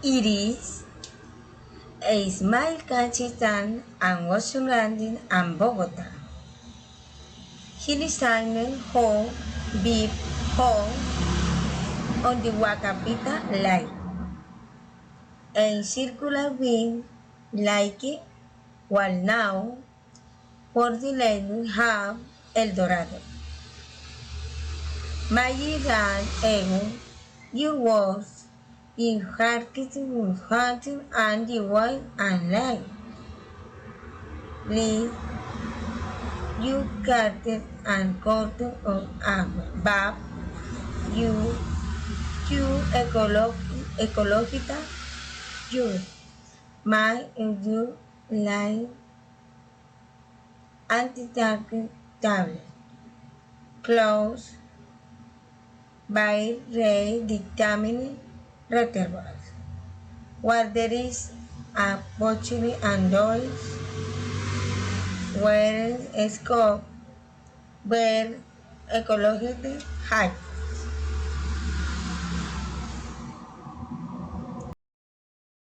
It is a small country town and was surrounded in Bogota. He designed home big home on the Huacapita line, a circular wing like while now for the lane have El Dorado. Maggie ran Evan, you was in Harkison hunting and the white and light. Lee, you carted and cotton on Bab, you, you ecological, you, my and you line anti-target tablet, close by ray determining reservoirs, where there is a pottery and dolls, where a scope, where ecologically high.